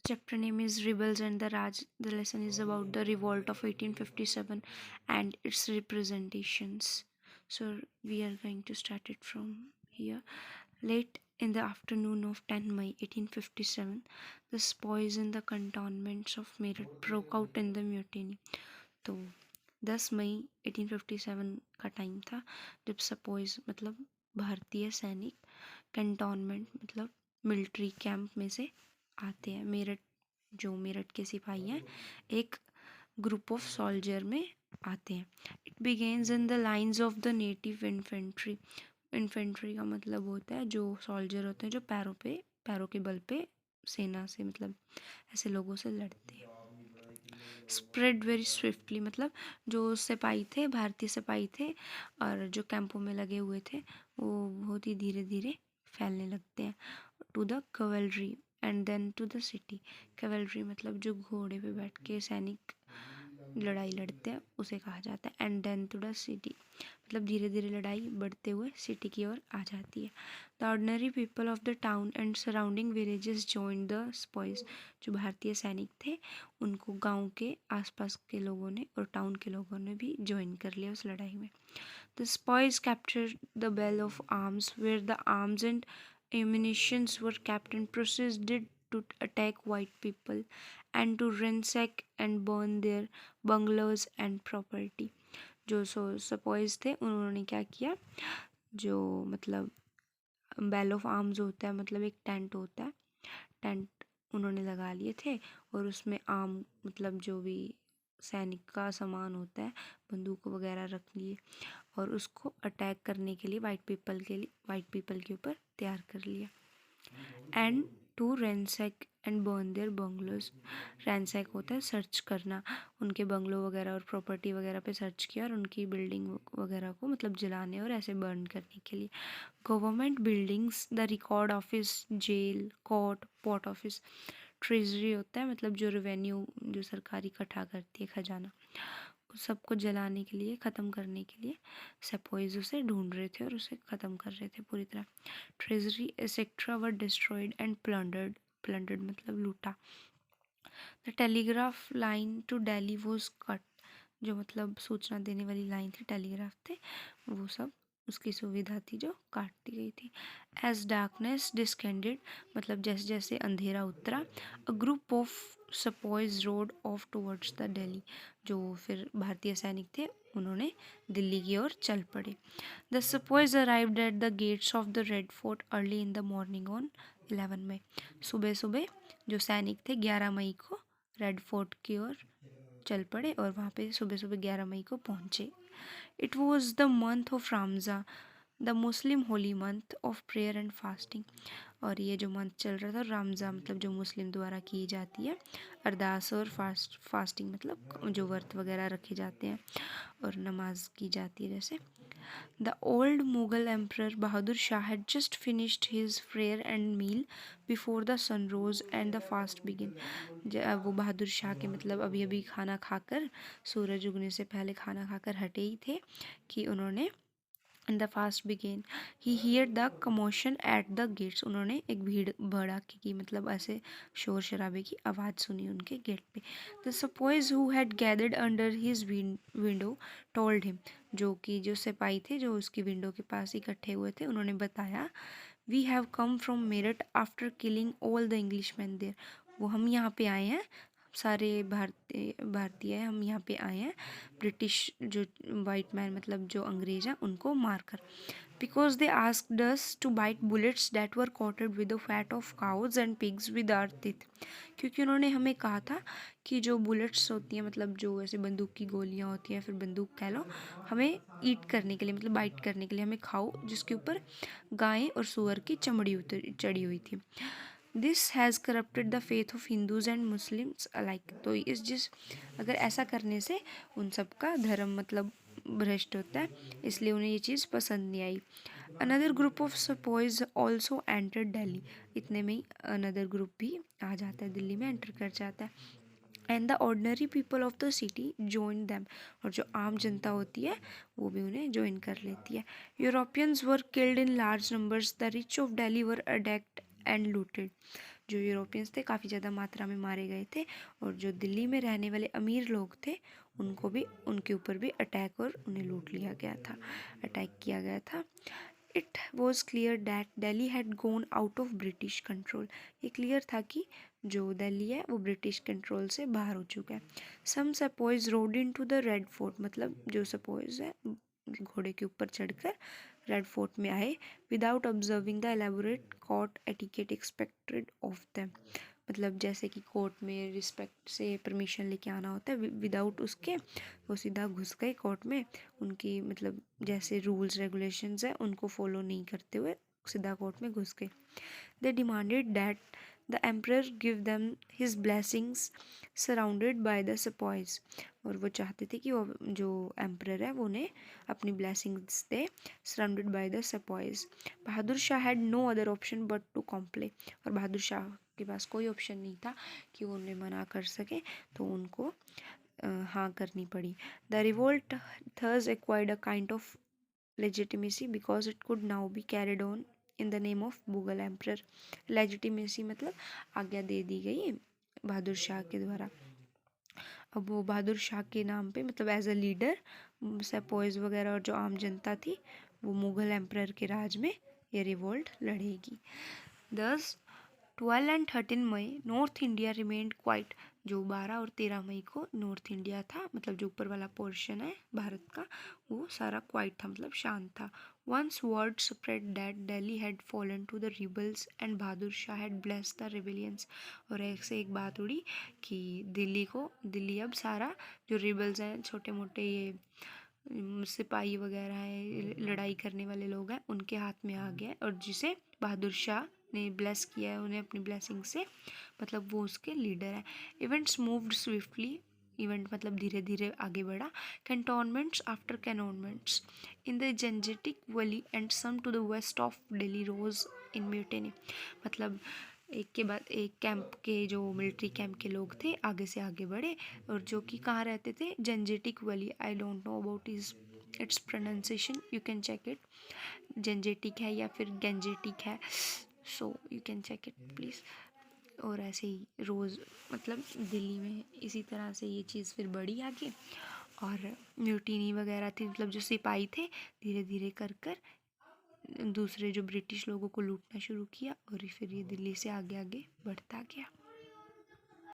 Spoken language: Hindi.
chapter name is Rebels and the Raj. The lesson is about the revolt of 1857 and its representations. So we are going to start it from here. Late in the afternoon of 10 May 1857, the sepoys in the cantonments of Meerut broke out in the mutiny. तो 10 मई 1857 का टाइम था जब सपोइज मतलब भारतीय सैनिक कैंटोनमेंट मतलब मिलिट्री कैंप में से आते हैं। मेरठ के सिपाही हैं एक ग्रुप ऑफ सोल्जर में आते हैं। It begins in the lines of the native infantry. Infantry का मतलब होता है जो सोल्जर होते हैं जो पैरों के बल पे सेना से मतलब ऐसे लोगों से लड़ते हैं। स्प्रेड वेरी स्विफ्टली मतलब जो सिपाही थे भारतीय सिपाही थे और जो कैंपों में लगे हुए थे वो बहुत ही धीरे धीरे फैलने लगते हैं। To the cavalry and then to the city. Cavalry मतलब जो घोड़े पे बैठ के सैनिक लड़ाई लड़ते हैं उसे कहा जाता है। And then to the city मतलब धीरे धीरे लड़ाई बढ़ते हुए सिटी की ओर आ जाती है। The ordinary people of the town and surrounding villages join the sepoys. जो भारतीय सैनिक थे उनको गांव के आसपास के लोगों ने और टाउन के लोगों ने भी ज्वाइन कर लिया उस लड़ाई में। The sepoys capture the bell of arms where the arms and ammunitions were kept and proceeded to attack white people and to ransack and burn their bungalows and property। जो सपोइज थे उन्होंने क्या किया, जो मतलब बेल ऑफ आर्म्स होता है मतलब एक टेंट होता है, टेंट उन्होंने लगा लिए थे और उसमें आर्म मतलब जो भी सैनिक का सामान होता है बंदूक वगैरह रख लिए और उसको अटैक करने के लिए वाइट पीपल के ऊपर तैयार कर लिया। And to ransack and burn their bungalows. Ransack होता है सर्च करना, उनके बंगलो वगैरह और प्रॉपर्टी वगैरह पे सर्च किया और उनकी बिल्डिंग वगैरह को मतलब जलाने और ऐसे बर्न करने के लिए। Government buildings, the record office, jail, court, post office. Treasury होता है मतलब जो रेवेन्यू जो सरकार इकट्ठा करती है खजाना, उस सबको जलाने के लिए ख़त्म करने के लिए सेपोइज उसे ढूंढ रहे थे और उसे ख़त्म कर रहे थे पूरी तरह। Treasury etcetera were destroyed and plundered. Plundered मतलब लूटा। The telegraph line to Delhi was cut. जो मतलब सूचना देने वाली लाइन थी, टेलीग्राफ थे, वो सब उसकी सुविधा थी जो काट दी गई थी। एज डार्कनेस डिस्केंडेड मतलब जैसे जैसे अंधेरा उतरा, a group of sepoys rode off towards the Delhi. जो फिर भारतीय सैनिक थे उन्होंने दिल्ली की ओर चल पड़े। The sepoys arrived at the gates of the Red Fort early in the morning on 11 May. सुबह सुबह जो सैनिक थे 11 मई को रेड फोर्ट की ओर चल पड़े और वहाँ पे सुबह सुबह 11 मई को पहुँचे। It was the month of Ramzan, the Muslim holy month of prayer and fasting. और ये जो मंथ चल रहा था रमज़ा मतलब जो मुस्लिम द्वारा की जाती है अरदास और फास्टिंग मतलब जो व्रत वगैरह रखे जाते हैं और नमाज की जाती है जैसे। The old Mughal emperor Bahadur Shah had just finished his prayer and meal before the sun rose and the fast began। वो बहादुर शाह के मतलब अभी अभी खाना खाकर सूरज उगने से पहले खाना खाकर हटे ही थे कि उन्होंने and the fast began। He heard the commotion at the gates। उन्होंने एक भीड़ भड़ाके की मतलब ऐसे शोर शराबे की आवाज़ सुनी उनके गेट पे। The sepoys who had gathered under his window told him। जो सिपाही थे जो उसकी विंडो के पास इकट्ठे हुए थे उन्होंने बताया, We have come from Meerut after killing all the Englishmen there। वो हम यहाँ पे आए हैं, सारे भारतीय हम यहाँ पे आए हैं ब्रिटिश जो वाइट मैन मतलब जो अंग्रेज हैं उनको मारकर। Because they asked us to bite bullets that were coated with the fat of cows and pigs with our teeth. क्योंकि उन्होंने हमें कहा था कि जो बुलेट्स होती हैं मतलब जो ऐसे बंदूक की गोलियाँ होती हैं फिर बंदूक कह लो, हमें ईट करने के लिए मतलब बाइट करने के लिए हमें खाओ जिसके ऊपर गाय और सुअर की चमड़ी चढ़ी हुई थी। This has corrupted the faith of Hindus and Muslims alike. तो अगर ऐसा करने से उन सब का धर्म मतलब भ्रष्ट होता है, इसलिए उन्हें ये चीज़ पसंद नहीं आई। Another group of sepoys also enter Delhi. इतने में ही अनदर ग्रुप भी आ जाता है, दिल्ली में एंटर कर जाता है। And the ordinary people of the city join them. और जो आम जनता होती है वो भी उन्हें ज्वाइन कर लेती है। Europeans were killed in large numbers, the rich of Delhi were attacked and looted. जो यूरोपियंस थे काफ़ी ज़्यादा मात्रा में मारे गए थे, और जो दिल्ली में रहने वाले अमीर लोग थे उनको भी, उनके ऊपर भी अटैक और उन्हें लूट लिया गया था, अटैक किया गया था। It was clear that Delhi had gone out of British control. ये क्लियर था कि जो दिल्ली है वो ब्रिटिश कंट्रोल से बाहर हो चुका है। Some sepoys rode into the Red Fort, मतलब जो सपोइज है घोड़े के ऊपर चढ़कर रेड फोर्ट में आए without observing the elaborate court etiquette expected of them. मतलब जैसे कि कोर्ट में रिस्पेक्ट से परमिशन लेके आना होता है, विदाउट उसके वो सीधा घुस गए कोर्ट में, उनकी मतलब जैसे रूल्स रेगुलेशंस है उनको फॉलो नहीं करते हुए सीधा कोर्ट में घुस गए। They demanded that the emperor give them his blessings surrounded by the sepoys. और वो चाहते थे कि वो जो एम्परर है वो उन्हें अपनी ब्लेसिंग्स दे surrounded by the sepoys. Bahadur Shah had no other option but to comply. और बहादुर शाह के पास कोई ऑप्शन नहीं था कि वो उन्हें मना कर सके, तो उनको हाँ करनी पड़ी। The revolt thus acquired a kind of legitimacy because it could now be carried on in the name of Mughal emperor. legitimacy मतलब आज्ञा दे दी गई बहादुर शाह के द्वारा। अब वो बहादुर शाह के नाम पे मतलब एज अ लीडर सेपोइज वगैरह और जो आम जनता थी वो मुगल एम्परर के राज में ये रिवोल्ट लड़ेगी। 12 and 13 May North India remained quiet. जो 12 और 13 मई को नॉर्थ इंडिया था, मतलब जो ऊपर वाला पोर्शन है भारत का, वो सारा क्वाइट था, मतलब शांत था। Once word spread that Delhi had fallen to the rebels and Bahadur Shah had blessed the rebellions. और एक से एक बात उड़ी कि दिल्ली अब सारा जो रिबल्स हैं, छोटे मोटे ये सिपाही वगैरह हैं, लड़ाई करने वाले लोग हैं, उनके हाथ में आ गया, और जिसे बहादुर शाह ने ब्लेस किया है उन्हें अपनी ब्लेसिंग से, मतलब वो उसके लीडर है। इवेंट्स मूव्ड स्विफ्टली, इवेंट मतलब धीरे धीरे आगे बढ़ा। Cantonments after cantonments in the Gangetic valley and some to the west of Delhi rose in mutiny. मतलब एक के बाद एक कैंप के जो मिलिट्री कैंप के लोग थे आगे से आगे बढ़े, और जो कि कहाँ रहते थे, Gangetic valley. I don't know about its pronunciation, you can check it. Gangetic है या फिर गेंजेटिक है, so you can check it please. और ऐसे ही रोज़ मतलब दिल्ली में इसी तरह से ये चीज़ फिर बढ़ी आगे, और म्यूटिनी वगैरह थी, मतलब जो सिपाही थे धीरे धीरे कर कर दूसरे जो ब्रिटिश लोगों को लूटना शुरू किया, और फिर ये दिल्ली से आगे आगे बढ़ता गया।